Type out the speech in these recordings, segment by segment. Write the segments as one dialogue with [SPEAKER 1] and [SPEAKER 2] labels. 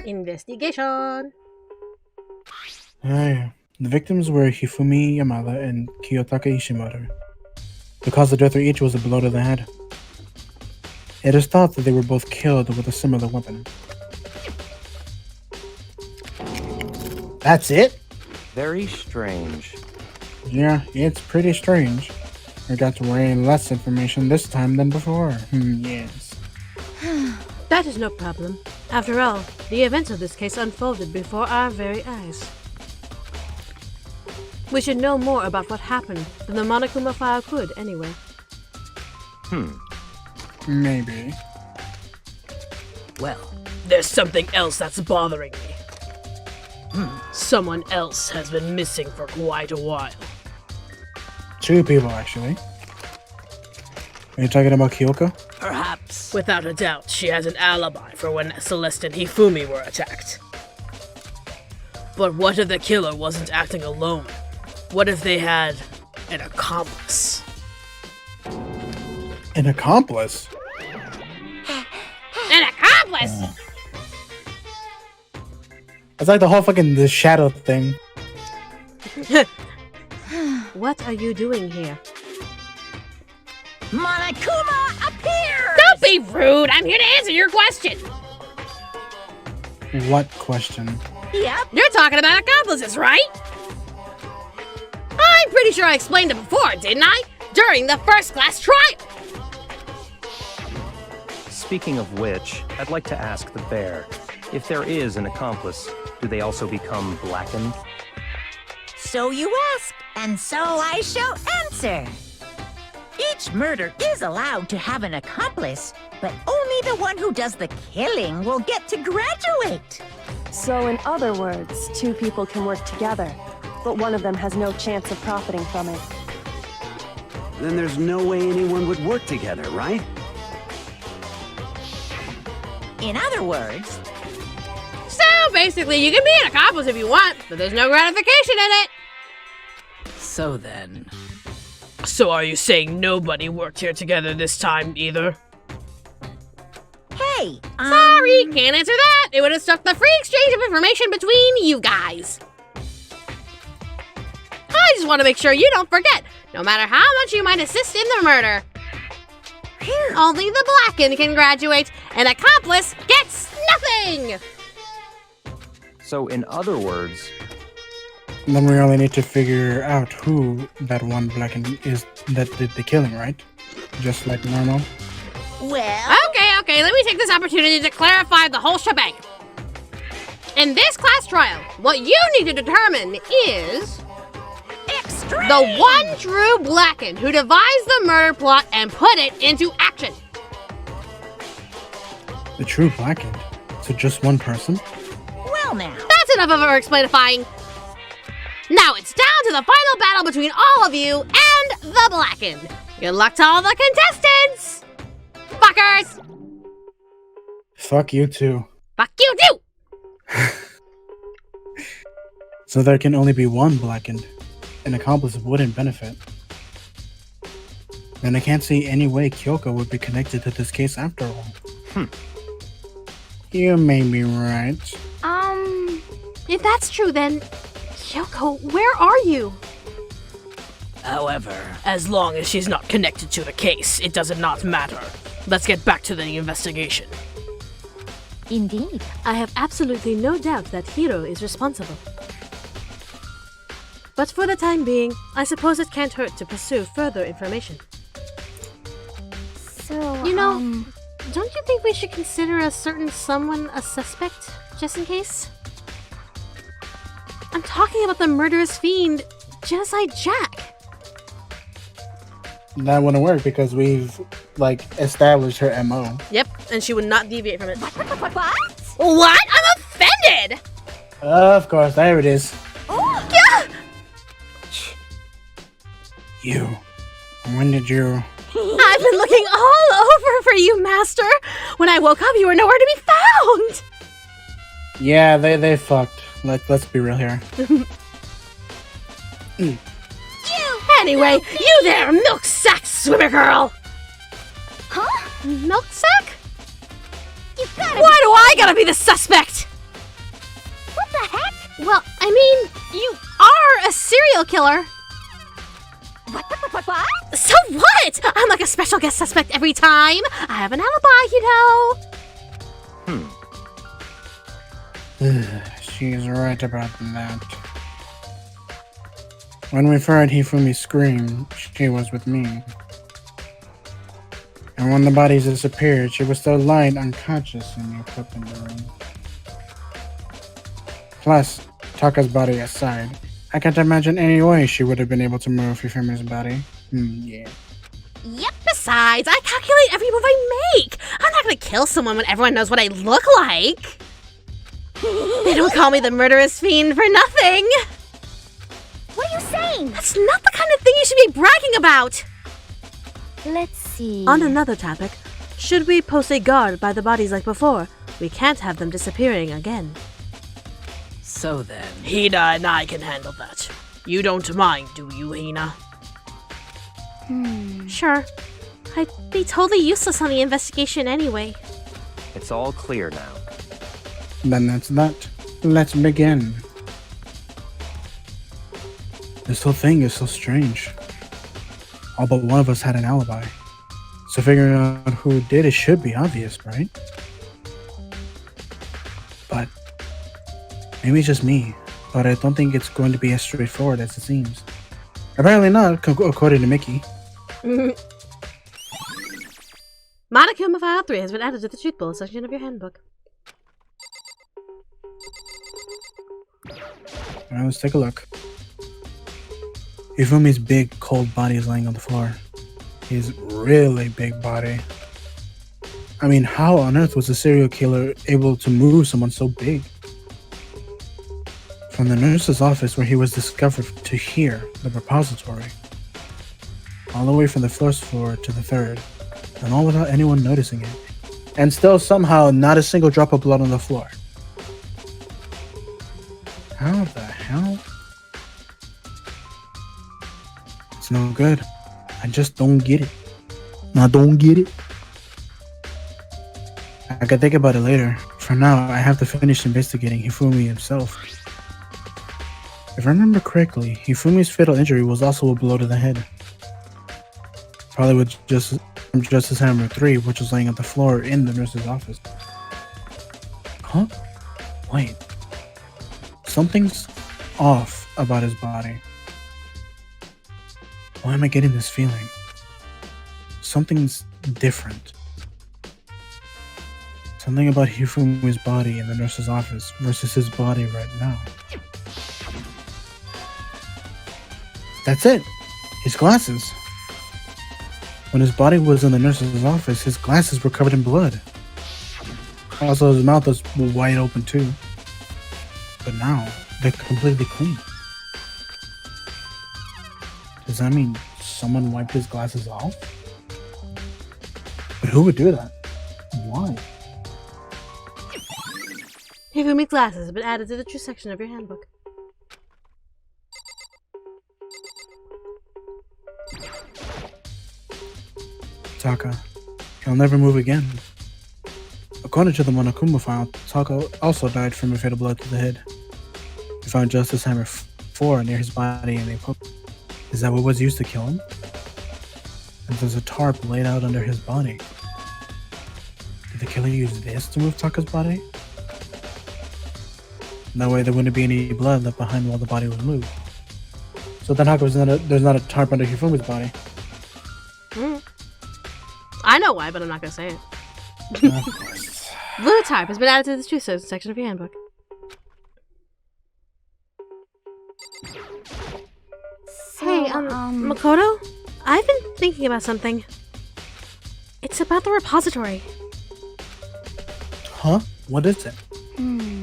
[SPEAKER 1] Investigation.
[SPEAKER 2] The victims were Hifumi Yamada and Kiyotaka Ishimoto. The cause of death for each was a blow to the head. It is thought that they were both killed with a similar weapon. That's it?
[SPEAKER 3] Very strange.
[SPEAKER 2] Yeah, it's pretty strange. I got way less information this time than before. Yes.
[SPEAKER 1] That is no problem. After all, the events of this case unfolded before our very eyes. We should know more about what happened than the Monokuma file could, anyway.
[SPEAKER 2] Maybe.
[SPEAKER 1] Well, there's something else that's bothering me. Someone else has been missing for quite a while.
[SPEAKER 2] 2 people, actually. Are you talking about Kyoko?
[SPEAKER 1] Perhaps. Without a doubt, she has an alibi for when Celeste and Hifumi were attacked. But what if the killer wasn't acting alone? What if they had an accomplice?
[SPEAKER 2] An accomplice?
[SPEAKER 1] An accomplice!
[SPEAKER 2] It's like the whole fucking the shadow thing.
[SPEAKER 1] What are you doing here?
[SPEAKER 4] Monokuma appears!
[SPEAKER 1] Don't be rude! I'm here to answer your question!
[SPEAKER 2] What question?
[SPEAKER 4] Yep.
[SPEAKER 1] You're talking about accomplices, right? I'm pretty sure I explained it before, didn't I? During the first class trial!
[SPEAKER 3] Speaking of which, I'd like to ask the bear, if there is an accomplice, do they also become blackened?
[SPEAKER 4] So you ask, and so I shall answer. Each murder is allowed to have an accomplice, but only the one who does the killing will get to graduate.
[SPEAKER 5] So in other words, 2 people can work together, but one of them has no chance of profiting from it.
[SPEAKER 6] Then there's no way anyone would work together, right?
[SPEAKER 4] In other words,
[SPEAKER 1] So basically, you can be an accomplice if you want, but there's no gratification in it.
[SPEAKER 7] So then...
[SPEAKER 1] So are you saying nobody worked here together this time either?
[SPEAKER 4] hey,
[SPEAKER 1] Sorry, can't answer that. It would have stopped the free exchange of information between you guys. I just want to make sure you don't forget, no matter how much you might assist in the murder, only the blackened can graduate. An accomplice gets nothing!
[SPEAKER 3] So in other words,
[SPEAKER 2] Then we only need to figure out who that one blackened is that did the killing, right? Just like normal.
[SPEAKER 4] well,
[SPEAKER 1] Okay, let me take this opportunity to clarify the whole shebang. In this class trial, what you need to determine is
[SPEAKER 4] extreme!
[SPEAKER 1] the one true blackened who devised the murder plot and put it into action.
[SPEAKER 2] The true blackened. So just one person?
[SPEAKER 4] Well now,
[SPEAKER 1] That's enough of over-explainifying. Now it's down to the final battle between all of you and the blackened. Good luck to all the contestants! Fuckers!
[SPEAKER 2] Fuck you too.
[SPEAKER 1] Fuck you too!
[SPEAKER 2] So there can only be one blackened. An accomplice wouldn't benefit. And I can't see any way Kyoko would be connected to this case after all. You may be right.
[SPEAKER 1] If that's true, then Kyoko, where are you?
[SPEAKER 7] However, as long as she's not connected to the case, it does not matter. Let's get back to the investigation.
[SPEAKER 4] indeed.
[SPEAKER 1] I have absolutely no doubt that Hiro is responsible. But for the time being, I suppose it can't hurt to pursue further information.
[SPEAKER 5] So,
[SPEAKER 1] You know, don't you think we should consider a certain someone a suspect, just in case? I'm talking about the murderous fiend, Genocide Jack.
[SPEAKER 2] That wouldn't work because we've, established her MO.
[SPEAKER 1] Yep, and she would not deviate from it.
[SPEAKER 4] What?
[SPEAKER 1] What? I'm offended!
[SPEAKER 2] Of course, there it is.
[SPEAKER 1] Yeah!
[SPEAKER 2] You. When did you...
[SPEAKER 1] I've been looking all over for you, Master. When I woke up, you were nowhere to be found.
[SPEAKER 2] Yeah, they fucked. Let's be real here.
[SPEAKER 1] Anyway, you there, milk sack swimmer girl.
[SPEAKER 4] Huh?
[SPEAKER 1] Milk sack?
[SPEAKER 4] You gotta
[SPEAKER 1] Why do I gotta be the suspect?
[SPEAKER 8] Well, I mean, you are a serial killer.
[SPEAKER 4] What?
[SPEAKER 8] So what? I'm like a special guest suspect every time. I have an alibi, you know.
[SPEAKER 2] She's right about that. When we heard Hifumi scream, she was with me. And when the bodies disappeared, she was still lying unconscious in the equipment room. Plus, Taka's body aside, I can't imagine any way she would have been able to move Hifumi's body. Yeah.
[SPEAKER 8] Yep, besides, I calculate every move I make. I'm not gonna kill someone when everyone knows what I look like. They don't call me the murderous fiend for nothing.
[SPEAKER 9] What are you saying?
[SPEAKER 8] That's not the kind of thing you should be bragging about.
[SPEAKER 9] Let's see.
[SPEAKER 7] On another topic, should we post a guard by the bodies like before? We can't have them disappearing again.
[SPEAKER 1] So then, Hina and I can handle that. You don't mind, do you, Hina?
[SPEAKER 8] Sure. I'd be totally useless on the investigation anyway.
[SPEAKER 3] It's all clear now.
[SPEAKER 2] Then that's that. Let's begin. This whole thing is so strange. All but one of us had an alibi. So figuring out who did it should be obvious, right? But maybe it's just me. But I don't think it's going to be as straightforward as it seems. Apparently not, according to Mickey.
[SPEAKER 7] Monokuma File 3 has been added to the Truth Bullet section of your handbook.
[SPEAKER 2] Alright, let's take a look. Hifumi's big, cold body is laying on the floor. His really big body. I mean, how on earth was a serial killer able to move someone so big? From the nurse's office where he was discovered to here, the repository. All the way from the first floor to the third, and all without anyone noticing it. And still somehow not a single drop of blood on the floor. How the hell? It's no good. I just don't get it. I don't get it. I can think about it later. For now, I have to finish investigating Hifumi himself. If I remember correctly, Hifumi's fatal injury was also a blow to the head. Probably with Justice Hammer 3, which was laying on the floor in the nurse's office. Huh? Wait. Something's off about his body. Why am I getting this feeling? Something's different. Something about Hifumi's body in the nurse's office versus his body right now. That's it! His glasses! When his body was in the nurse's office, his glasses were covered in blood. Also, his mouth was wide open too. But now, they're completely clean. Does that mean someone wiped his glasses off? But who would do that? Why?
[SPEAKER 7] Hifumi's glasses have been added to the Truth section of your handbook.
[SPEAKER 2] Taka. He'll never move again. According to the Monokuma file, Taka also died from a fatal blow to the head. We found Justice Hammer 4 near his body and they poked. Is that what was used to kill him? And there's a tarp laid out under his body. Did the killer use this to move Taka's body? That way there wouldn't be any blood left behind while the body was moved. So then how come there's not a tarp under Hifumi's body?
[SPEAKER 7] I know why, but I'm not gonna say it.
[SPEAKER 2] Of course.
[SPEAKER 7] Blue tarp has been added to the Truth section of your handbook. Hey, Makoto? I've been thinking about something. It's about the repository.
[SPEAKER 2] Huh? What is it?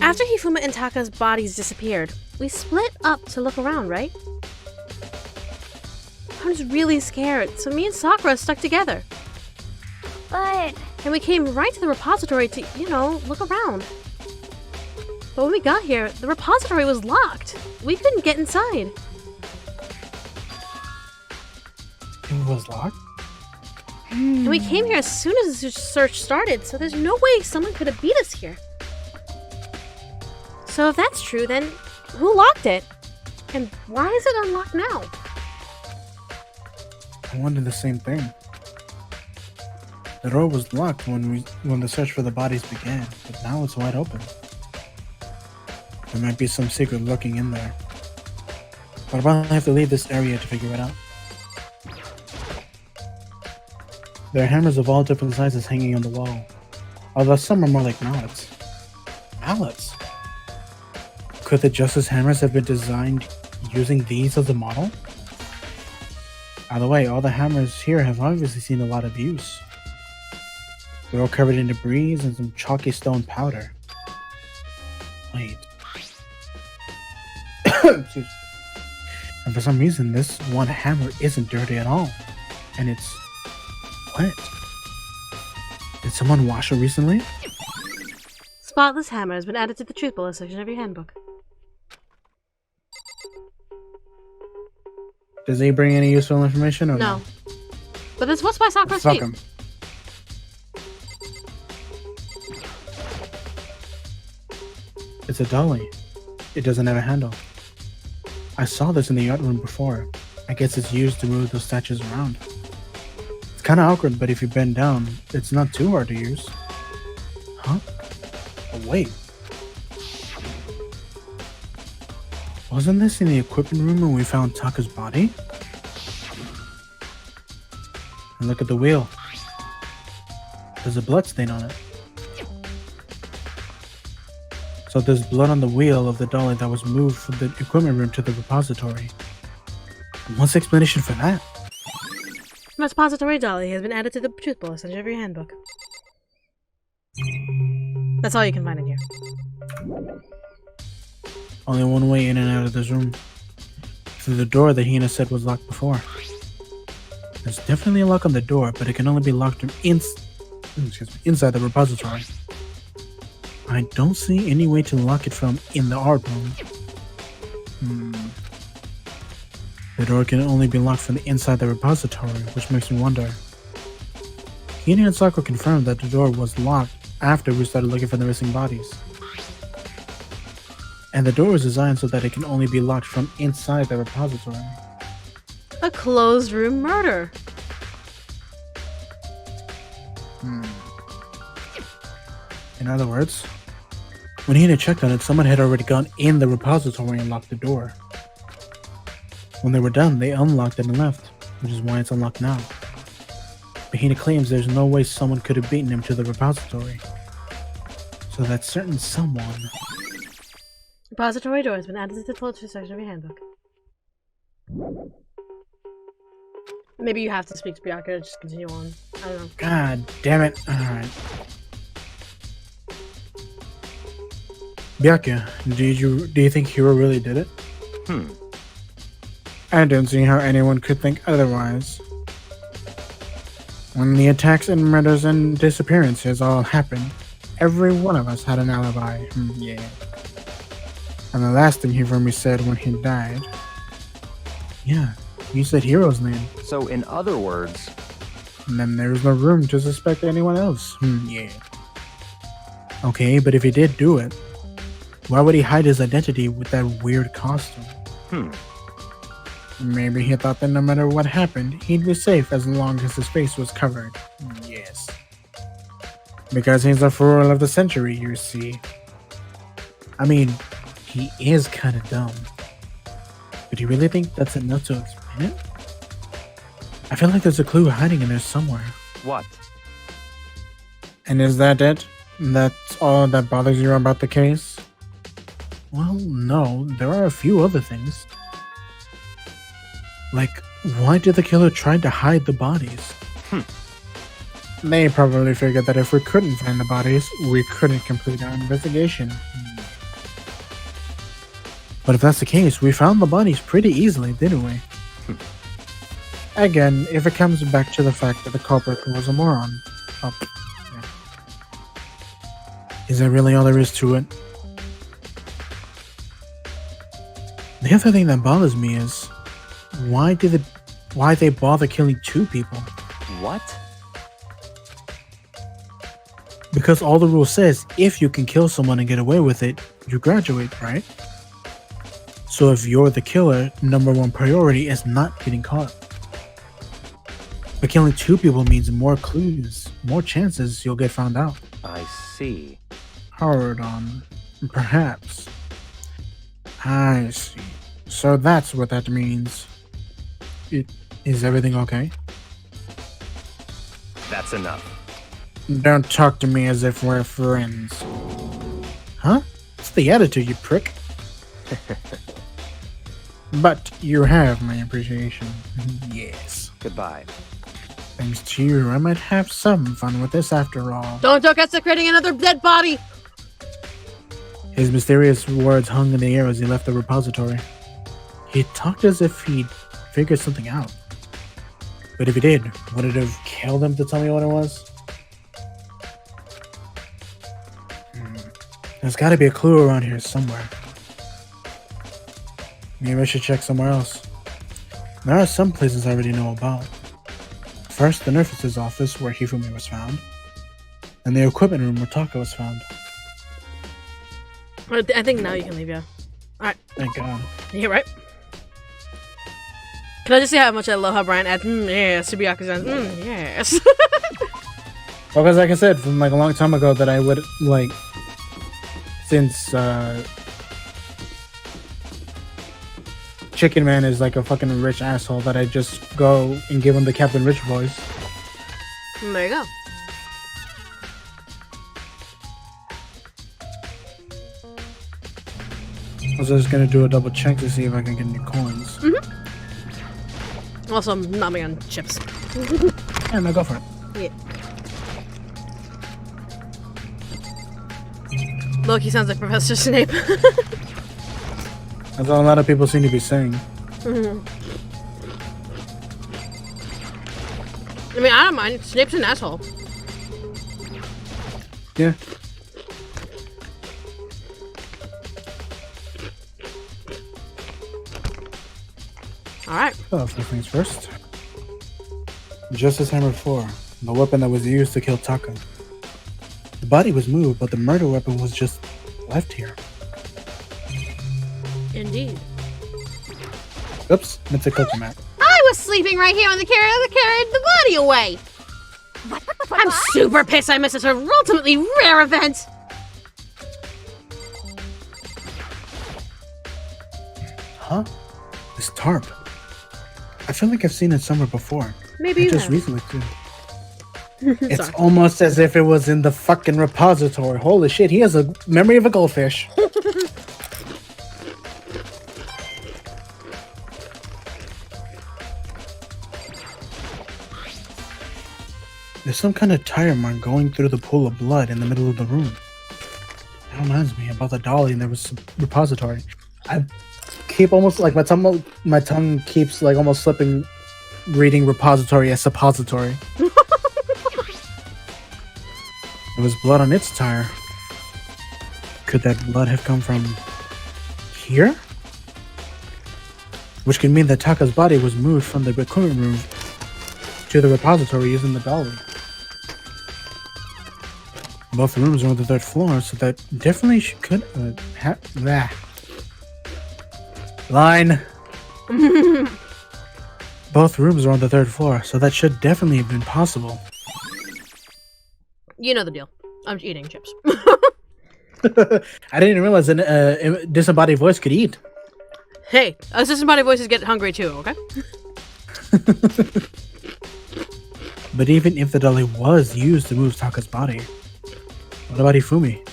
[SPEAKER 7] After Hifumi and Taka's bodies disappeared, we split up to look around, right? I was really scared, so me and Sakura stuck together.
[SPEAKER 9] But
[SPEAKER 7] And we came right to the repository to, look around. But when we got here, the repository was locked. We couldn't get inside.
[SPEAKER 2] It was locked?
[SPEAKER 7] And we came here as soon as the search started, so there's no way someone could have beat us here. So if that's true, then Who locked it? And why is it unlocked now?
[SPEAKER 2] I wondered the same thing. The door was locked when the search for the bodies began, but now it's wide open. There might be some secret lurking in there. But I'll probably have to leave this area to figure it out. There are hammers of all different sizes hanging on the wall, although some are more like mallets. Mallets? Could the Justice hammers have been designed using these as a model? By the way, all the hammers here have obviously seen a lot of use. They're all covered in debris and some chalky stone powder. Wait. Excuse me. And for some reason, this one hammer isn't dirty at all. And it's wet. Did someone wash it recently?
[SPEAKER 7] Spotless hammer has been added to the truth bullet section of your handbook.
[SPEAKER 2] Does he bring any useful information or no?
[SPEAKER 7] No. But this was by Sakura's
[SPEAKER 2] Fuck
[SPEAKER 7] feet.
[SPEAKER 2] him. It's a dolly. It doesn't have a handle. I saw this in the art room before. I guess it's used to move those statues around. It's kind of awkward, but if you bend down, it's not too hard to use. Huh? Oh, wait. Wasn't this in the equipment room when we found Taka's body? And look at the wheel. There's a blood stain on it. So there's blood on the wheel of the dolly that was moved from the equipment room to the repository. What's the explanation for that?
[SPEAKER 7] The repository dolly has been added to the truth bullet section of your handbook. That's all you can find in here.
[SPEAKER 2] Only one way in and out of this room. Through the door that Hina said was locked before. There's definitely a lock on the door, but it can only be locked from inside the repository. I don't see any way to lock it from in the art room. The door can only be locked from the inside the repository, which makes me wonder. Hina and Sakura confirmed that the door was locked after we started looking for the missing bodies. And the door was designed so that it can only be locked from inside the repository.
[SPEAKER 7] A closed room murder.
[SPEAKER 2] In other words, when Hina checked on it, someone had already gone in the repository and locked the door. When they were done, they unlocked it and left, which is why it's unlocked now. But Hina claims there's no way someone could have beaten him to the repository. So that certain someone...
[SPEAKER 7] Repository door has been added to the culture section of your handbook. Maybe you have to speak to Bianca to just continue on. I don't know.
[SPEAKER 2] God damn it. Alright. Bianca, do you think Hiro really did it? I don't see how anyone could think otherwise. When the attacks and murders and disappearances all happened, every one of us had an alibi. Yeah. And the last thing Hiromi said when he died... Yeah, he said Hiro's name.
[SPEAKER 3] So, in other words...
[SPEAKER 2] And then there's no room to suspect anyone else. Yeah. Okay, but if he did do it, why would he hide his identity with that weird costume? Maybe he thought that no matter what happened, he'd be safe as long as his face was covered. Yes. Because he's a fool of the century, you see. I mean, he is kind of dumb. But do you really think that's enough to explain it? I feel like there's a clue hiding in there somewhere.
[SPEAKER 3] What?
[SPEAKER 2] And is that it? That's all that bothers you about the case? Well, no, there are a few other things. Like, why did the killer try to hide the bodies? They probably figured that if we couldn't find the bodies, we couldn't complete our investigation. But if that's the case, we found the bodies pretty easily, didn't we? Again, if it comes back to the fact that the culprit was a moron. Oh, yeah. Is that really all there is to it? The other thing that bothers me is why they bother killing two people?
[SPEAKER 3] What?
[SPEAKER 2] Because all the rule says if you can kill someone and get away with it, you graduate, right? So if you're the killer, #1 priority is not getting caught. But killing 2 people means more clues, more chances you'll get found out.
[SPEAKER 3] I see.
[SPEAKER 2] Hold on. Perhaps. I see. So that's what that means. Is everything okay?
[SPEAKER 3] That's enough.
[SPEAKER 2] Don't talk to me as if we're friends. Huh? What's the attitude, you prick? But you have my appreciation. Yes.
[SPEAKER 3] Goodbye.
[SPEAKER 2] Thanks to you, I might have some fun with this after all.
[SPEAKER 7] Don't desecrating another dead body!
[SPEAKER 2] His mysterious words hung in the air as he left the repository. He talked as if he'd figured something out. But if he did, would it have killed him to tell me what it was? There's gotta be a clue around here somewhere. Maybe I should check somewhere else. There are some places I already know about. First, the nurse's office where Hifumi was found, and the equipment room where Taka was found.
[SPEAKER 7] I think now you can leave, yeah. Alright.
[SPEAKER 2] Thank God.
[SPEAKER 7] You're right. Can I just say how much I love how Bryan adds, yes, to Byakuza's, yes.
[SPEAKER 2] Well, because like I said, from like a long time ago that I would, like, since, Chicken Man is like a fucking rich asshole, that I just go and give him the Captain Rich voice.
[SPEAKER 7] There you go.
[SPEAKER 2] I was just gonna do a double check to see if I can get any coins.
[SPEAKER 7] Also, I'm not big on chips.
[SPEAKER 2] Yeah, no, go for it.
[SPEAKER 7] Yeah. Loki sounds like Professor Snape.
[SPEAKER 2] That's what a lot of people seem to be saying.
[SPEAKER 7] I mean, I don't mind. Snape's an asshole.
[SPEAKER 2] Yeah.
[SPEAKER 7] Alright.
[SPEAKER 2] So, first things first. Justice Hammer 4, the weapon that was used to kill Taka. The body was moved, but the murder weapon was just left here.
[SPEAKER 7] Indeed.
[SPEAKER 2] Oops, meant to click the map.
[SPEAKER 8] I was sleeping right here when they carried the body away. I'm super pissed I missed this ultimately rare event.
[SPEAKER 2] Huh? This tarp. I feel like I've seen it somewhere before.
[SPEAKER 7] Maybe you
[SPEAKER 2] just
[SPEAKER 7] have.
[SPEAKER 2] recently too. It's almost as if it was in the fucking repository. Holy shit, he has a memory of a goldfish. There's some kind of tire mark going through the pool of blood in the middle of the room. That reminds me about the dolly in the repository. I keep almost like my tongue keeps like almost slipping, reading repository as suppository. There was blood on its tire. Could that blood have come from here? Which could mean that Taka's body was moved from the equipment room to the repository using the dolly. Both rooms are on the 3rd floor, so that definitely could have line. Both rooms are on the 3rd floor, so that should definitely have been possible.
[SPEAKER 7] You know the deal. I'm eating chips.
[SPEAKER 2] I didn't realize that a disembodied voice could eat.
[SPEAKER 7] Hey, disembodied voices get hungry too, okay?
[SPEAKER 2] But even if the dolly was used to move Taka's body, what about Hifumi?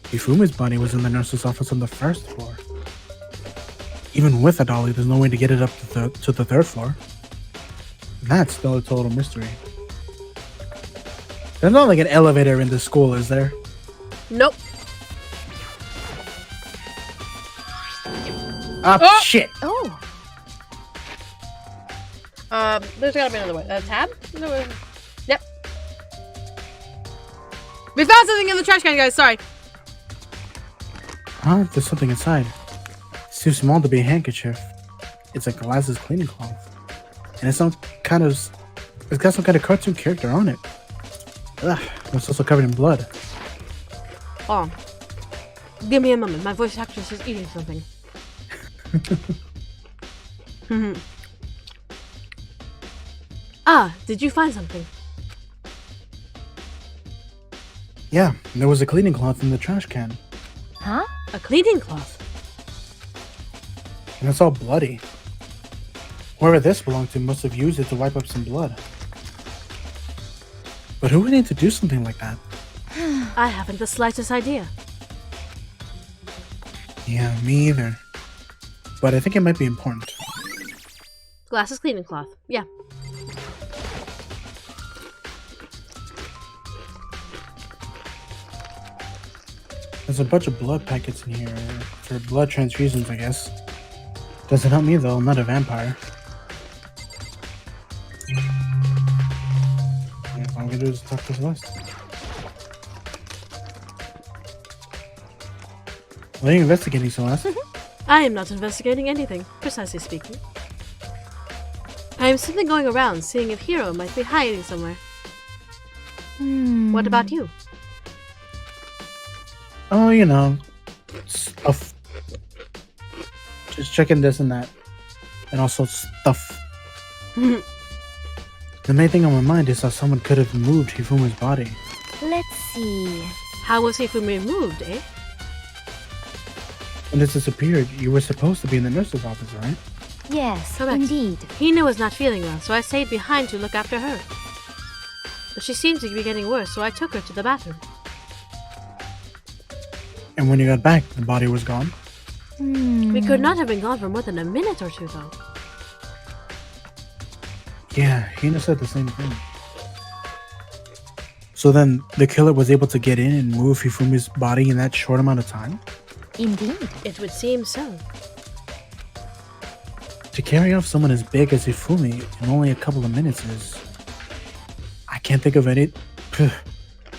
[SPEAKER 2] Hifumi's body was in the nurse's office on the 1st floor. Even with a dolly, there's no way to get it up to the 3rd floor. That's still a total mystery. There's not like an elevator in this school, is there?
[SPEAKER 7] Nope.
[SPEAKER 2] Oh, shit!
[SPEAKER 9] Oh.
[SPEAKER 7] There's gotta be another way. Tab? No, yep. We found something in the trash can, guys. Sorry.
[SPEAKER 2] Huh? There's something inside. It's too small to be a handkerchief. It's a glasses cleaning cloth. And it's got some kind of cartoon character on it. Ugh, it's also covered in blood.
[SPEAKER 7] Hold on. Give me a moment. My voice actress is eating something. Ah, did you find something?
[SPEAKER 2] Yeah, there was a cleaning cloth in the trash can,
[SPEAKER 9] Huh?
[SPEAKER 7] A cleaning cloth.
[SPEAKER 2] and it's all bloody. Whoever this belonged to must have used it to wipe up some blood. But who would need to do something like that?
[SPEAKER 7] I haven't the slightest idea.
[SPEAKER 2] Yeah, me either. But I think it might be important.
[SPEAKER 7] Glasses cleaning cloth. Yeah.
[SPEAKER 2] There's a bunch of blood packets in here for blood transfusions, I guess. Doesn't help me though, I'm not a vampire. Yeah, all I'm gonna do is talk to Celeste. What are you investigating, Celeste?
[SPEAKER 7] I am not investigating anything, precisely speaking. I am simply going around seeing if Hero might be hiding somewhere. What about you?
[SPEAKER 2] Oh, you know, stuff. Just checking this and that. And also stuff. The main thing on my mind is how someone could have moved Hifuma's body.
[SPEAKER 9] Let's see.
[SPEAKER 7] How was Hifumi moved, eh?
[SPEAKER 2] When it disappeared, you were supposed to be in the nurse's office, right?
[SPEAKER 9] Yes,
[SPEAKER 7] Correct.
[SPEAKER 9] indeed.
[SPEAKER 7] Hina was not feeling well, so I stayed behind to look after her. But she seemed to be getting worse, so I took her to the bathroom.
[SPEAKER 2] And when you got back, the body was gone?
[SPEAKER 7] We could not have been gone for more than a minute or two, though.
[SPEAKER 2] Yeah, Hina said the same thing. So then, the killer was able to get in and move Hifumi's body in that short amount of time?
[SPEAKER 9] Indeed.
[SPEAKER 7] It would seem so.
[SPEAKER 2] To carry off someone as big as Hifumi in only a couple of minutes is... I can't think of any...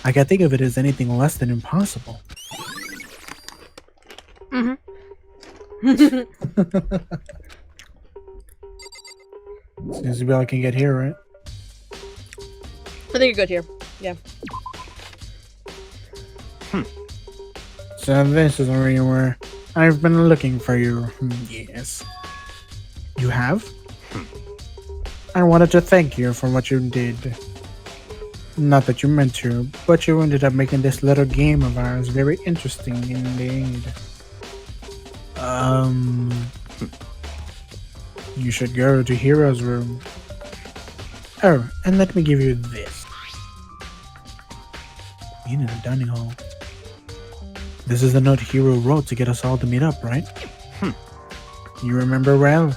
[SPEAKER 2] I can't think of it as anything less than impossible. Seems to be all I can get here, right?
[SPEAKER 7] I think you're good here. Yeah.
[SPEAKER 2] So this is where you were. I've been looking for you. Yes. You have? I wanted to thank you for what you did. Not that you meant to, but you ended up making this little game of ours very interesting indeed. You should go to Hero's room. Oh, and let me give you this. In the dining hall. This is the note Hero wrote to get us all to meet up, right? You remember well?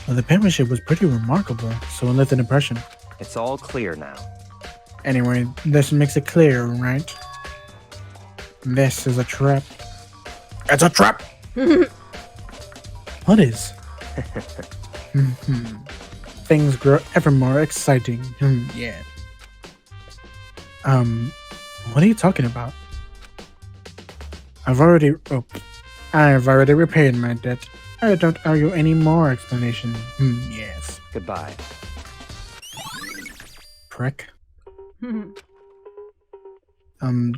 [SPEAKER 2] Well, the penmanship was pretty remarkable, so it left an impression.
[SPEAKER 3] It's all clear now.
[SPEAKER 2] Anyway, this makes it clear, right? This is a trap. It's a trap! What is? Things grow ever more exciting. Yeah. What are you talking about? I've already repaid my debt. I don't owe you any more explanation. Yes.
[SPEAKER 3] Goodbye.
[SPEAKER 2] Prick.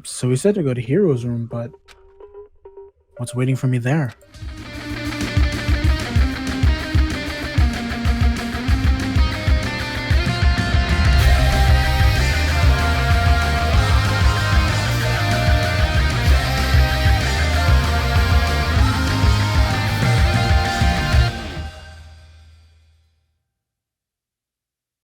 [SPEAKER 2] So we said to go to Hero's room, but what's waiting for me there?